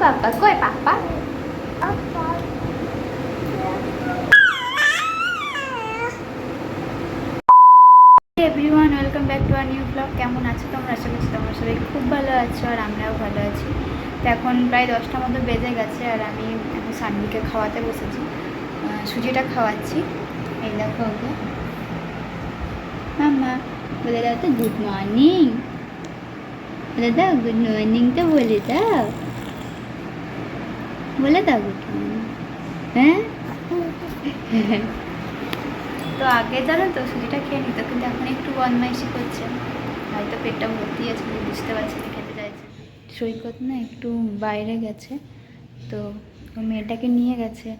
পাপা কই papa? Everyone, welcome back to our new blog. কেমন আছো তোমরা? আশা করছি তোমরা সবাই খুব ভালো আছো আর আমরাও ভালো আছি। তো এখন প্রায় 10টার মতো বেজে গেছে আর আমি এখন সানভিকে খাওয়াতে বসেছি, সুজিটা খাওয়াচ্ছি। এই দেখো ওকে। মাম্মা বলে দাও তো গুড মর্নিং, বলে দাও গুড মর্নিং, তো বলে দাও, বলে দাও গুড মর্নিং। হ্যাঁ তো আগে জানো তো সুজিটা খেয়ে নিত, কিন্তু এখন একটু বদমাইশি করছে, হয়তো পেটটা ভর্তি আছে, বুঝতে পারছি না খেতে চাইছে। সৈকত না একটু বাইরে গেছে, তো ও মেয়েটাকে নিয়ে গেছে।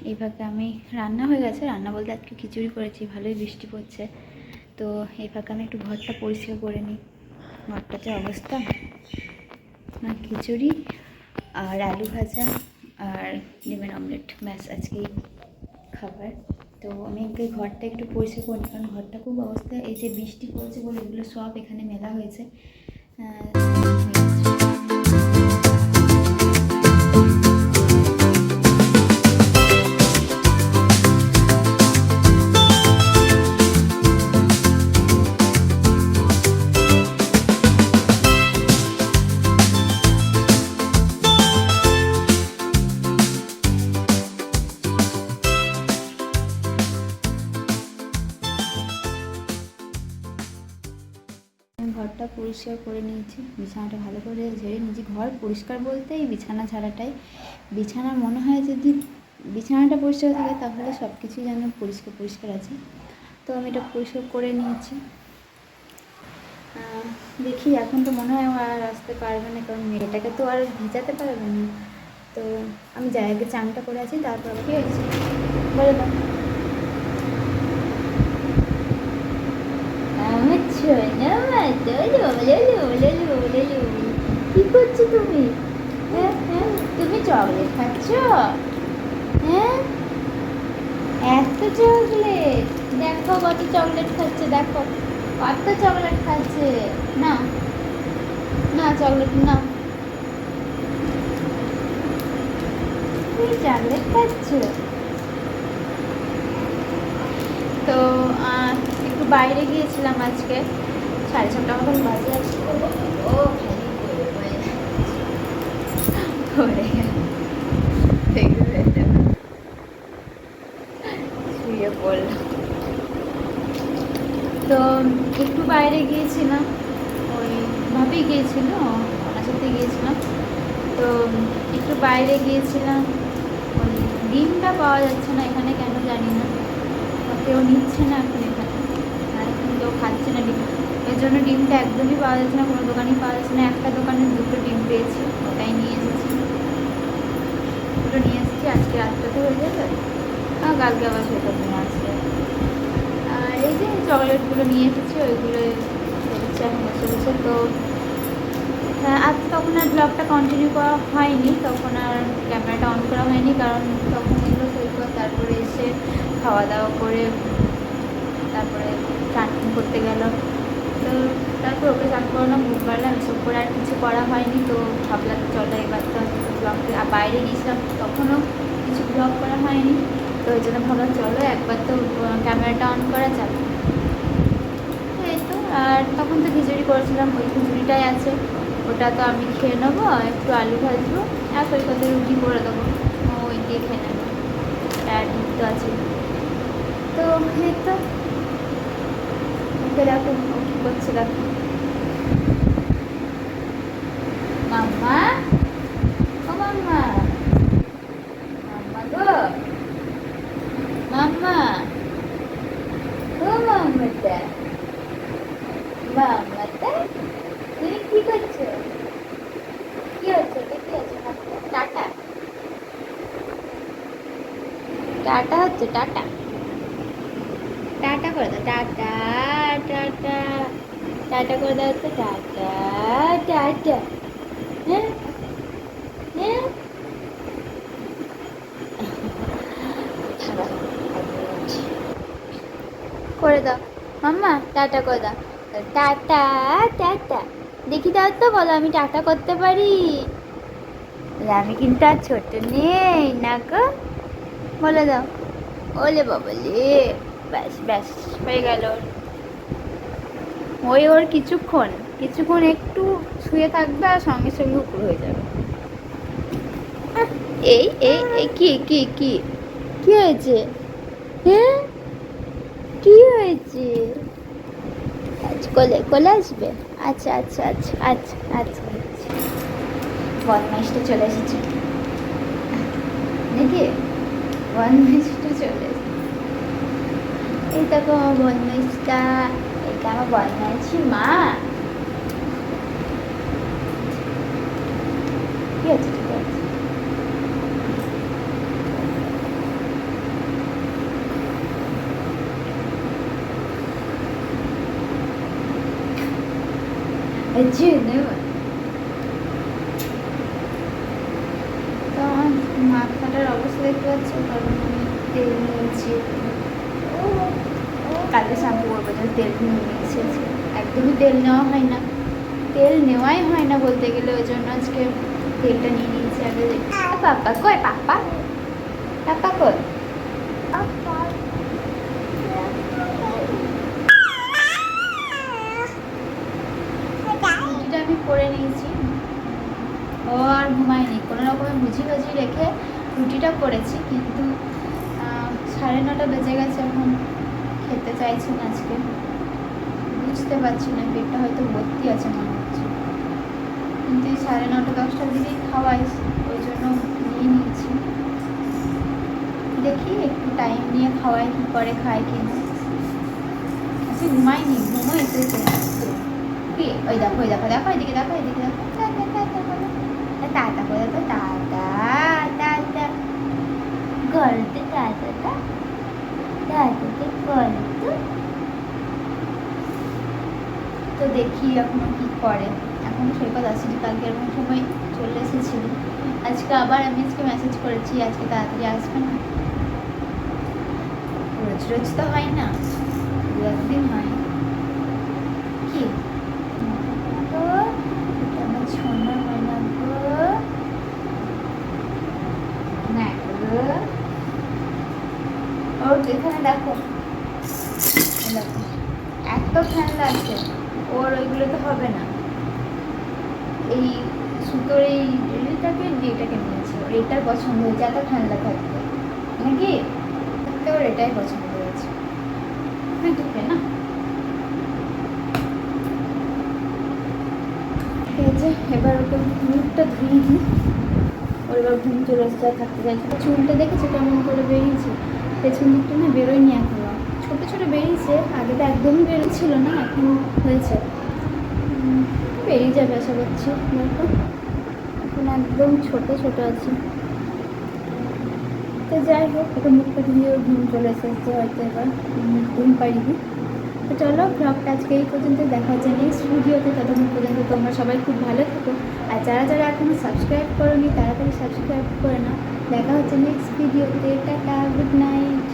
এইভাবে আমি রান্না হয়ে গেছে, রান্না বলতে আজকে খিচুড়ি করেছি, ভালোই বৃষ্টি পড়ছে। তো এই ফাঁকে আমি একটু ঘরটা পরিষ্কার করে নিই। ঘরটা যে অবস্থা, না খিচুড়ি আর আলু ভাজা আর ডিমের অমলেট, ব্যাস আজকেই খাবার। তো আমি ঘরটা একটু পরিষ্কার করি, কারণ ঘরটা খুব অবস্থা, এই যে বৃষ্টি পড়ছে বলে এগুলো সব এখানে মেলা হয়েছে। ঘরটা পরিষ্কার করে নিয়েছি, বিছানাটা ভালো করে ঝেড়ে নিয়েছি। ঘর পরিষ্কার বলতে এই বিছানা ছাড়াটাই, বিছানা মনে হয় যদি বিছানাটা পরিষ্কার থাকে তাহলে সব কিছুই যেন পরিষ্কার পরিষ্কার আছে। তো আমি এটা পরিষ্কার করে নিয়েছি। দেখি এখন তো মনে হয় ও আর আসতে পারবে না, কারণ মেয়েটাকে তো আর ভিজাতে পারবে না। তো আমি যাই আগে চানটা করে আছি, তারপর আবার কি হয়েছে বলে দাও। কি করছো তুমি? হ্যাঁ হ্যাঁ, তুমি চকলেট খাচ্ছ? হ্যাঁ, এত চকলেট, দেখো কত চকলেট খাচ্ছে, দেখো কত চকলেট খাচ্ছে। না না, চকলেট না, তুমি চকলেট খাচ্ছ। তো একটু বাইরে গিয়েছিলাম আজকে, 6:30 মতন বাজে আজকে। ও শুয়ে পড়লাম। তো একটু বাইরে গিয়েছিলাম, ওই ভাবি গিয়েছিল, ওনার সাথে গিয়েছিলাম। তো একটু বাইরে গিয়েছিলাম, ওই ডিমটা পাওয়া যাচ্ছে না এখানে, কেন জানি না, কেউ নিচ্ছে না এখন এখানে, আর এখন কেউ খাচ্ছে না ডিম, এর জন্য ডিমটা একদমই পাওয়া যাচ্ছে না, কোনো দোকানেই পাওয়া যাচ্ছে না। একটা দোকানে 2টো ডিম পেয়েছি, ওটাই নিয়ে এসেছি, দুটো নিয়ে এসেছি। আজকে রাতটাতে হয়ে যাবে, কালকে আবার সেটা নিয়ে আসবে। আর এই যে চকলেটগুলো নিয়ে এসেছি, ওইগুলো হচ্ছে এখন বসে বসে। তো আজ তখন আর ব্লগটা কন্টিনিউ করা হয়নি, তখন আর ক্যামেরাটা অন করা হয়নি, কারণ তখন এগুলো সৈকত, তারপরে এসে খাওয়া দাওয়া করে তারপরে চান করতে গেল। তো তারপর ওকে চান করানো, মুখ বাড়লাম, এসব করে আর কিছু করা হয়নি। তো ভাবলাম চলো এবার তো ব্লগটা, বাইরে গিয়েছিলাম তখনও কিছু ব্লগ করা হয়নি, তো ওই জন্য ভাবলাম চলো একবার তো ক্যামেরাটা অন করা যাক। এই তো, আর তখন তো খিচুড়ি করেছিলাম, ওই খিচুড়িটাই আছে, ওটা তো আমি খেয়ে নেবো, একটু আলু ভাজবো আর ওই কথা রুটি করে দেবো, ওই দিয়ে খেয়ে নেবো, আর ডিম তো আছে। তো এই তো ওকে দেখো কী করছে, দেখো মাম্মা, ও মাম্মা, মাম্মা গো, মাম্মা, ও মাম্মাটা, মাম্মাটা, তুমি কি করছো? কি হচ্ছে এটা, কি হচ্ছে? টাটা, টাটা হচ্ছে, টাটা, টাটা করে দাও, টাটা, টাটা, টাটা করে দাও তো, টাটা, টাটা। হ্যাঁ হ্যাঁ, করে দাও মাম্মা, টাটা করে দাও, টাটা, টাটা, দেখি দাও তো, বলো আমি টাটা করতে পারি, আমি কিন্তু আর ছোট নেই না গো, বলে দাও। ওলে বাবলে, ব্যাস ব্যাস হয়ে গেল। ওর কিছুক্ষণ কিছুক্ষণ একটু শুয়ে থাকবে আর সঙ্গে সঙ্গে উপর হয়ে যাবে। এই এই এই কি কি কি কি হয়েছে? হ্যাঁ, কি হয়েছে? আচ্ছা, কোলে কোলে আসবে। আচ্ছা আচ্ছা আচ্ছা আচ্ছা আচ্ছা আচ্ছা। বদমাইশটা চলে এসেছে নাকি? বদমাইশটা চলে এসেছে। এই দেখো আমার বদমাইশটা, এটা আমার বদমাইশি মা। ঠিক আছে ঠিক আছে। আচ্ছা নেব তো আমার মাথাটার অবস্থা দেখতে পাচ্ছ, কারণ আমি তেল নিয়েছি। কালকে শ্যাম্পু করবো জন্য তেল নিয়ে নিয়েছি। একদমই তেল নেওয়া হয় না, তেল নেওয়াই হয় না বলতে গেলে, ওই জন্য আজকে তেলটা নিয়ে নিয়েছি। আগে পাপা কই, পাপা পাপা কই? রুটিটা আমি করে নিয়েছি, ও আর ঘুমায়নি, কোনো রকমে বুঝি বাজি রেখে রুটিটা করেছি, কিন্তু 9:30 বেজে গেছে, এখন খেতে চাইছি না আজকে, বুঝতে পারছি না, পেটটা হয়তো ভর্তি আছে মনে হচ্ছে, কিন্তু এই 9:30-10টার দিকেই খাওয়াই, ওই জন্য নিয়ে নিয়েছি। দেখি একটু টাইম নিয়ে খাওয়াই, কি করে খায় কি না। আজকে ঘুমাইনি, ঘুমো এসেছে কি? ওই দেখো ওই দেখো, দেখো এদিকে দেখো, এদিকে দেখো, টাটা করে তো, টাটা টাটা গলতে, টাটাটা টাটাতে গলতো। তো দেখি এখনো কি করে, এখনো সৈকত আসেনি, কালকে এরকম সময় চলে এসেছিল, আজকে আবার আমি আজকে মেসেজ করেছি আজকে তাড়াতাড়ি আসবে না। রোজ রোজ তো হয় না, দু একদিন হয়। কি আমার সোনার ময়না গো, না গো, ওর এখানে দেখো দেখো এত ফ্যান লাগছে, ওর ওইগুলো তো হবে না। এই সুতোর এই ড্রিলটাকে এটাকে নিয়েছে, ওর এটার পছন্দ হয়েছে, এত ঠান্ডা থাকবে নাকি, থাকতে ওর এটাই পছন্দ হয়েছে। হ্যাঁ ঠিক না, ঠিক আছে। এবার ওকে মুখটা ধুয়ে দিই, ওর এবার ঘুম চলে এসছে, থাকতে যাচ্ছে। চুলটা দেখেছে কেমন করে বেরিয়েছে, পেছন দিকটা না বেরোয়নি এখনো, ছোটো ছোটো বেরিয়েছে, আগে তো একদমই বেরোচ্ছিল না, এখন হয়েছে, বেরিয়ে যাবে আশা করছি। দেখো এখন একদম ছোট ছোট আছে। তো যাই হোক, ওকে মুখটা ধুয়ে ঘুম চলে এসেছে হয়তো, এবার ঘুম পাড়িনি। তো চলো, ব্লগটা আজকে এই পর্যন্ত, দেখা হচ্ছে নেক্সট ভিডিওতে। ততক্ষণ পর্যন্ত তোমরা সবাই খুব ভালো থাকো, আর যারা যারা এখনও সাবস্ক্রাইব করোনি তাড়াতাড়ি সাবস্ক্রাইব করে নাও। দেখা হচ্ছে নেক্সট ভিডিওতে, টাটা, গুড নাইট।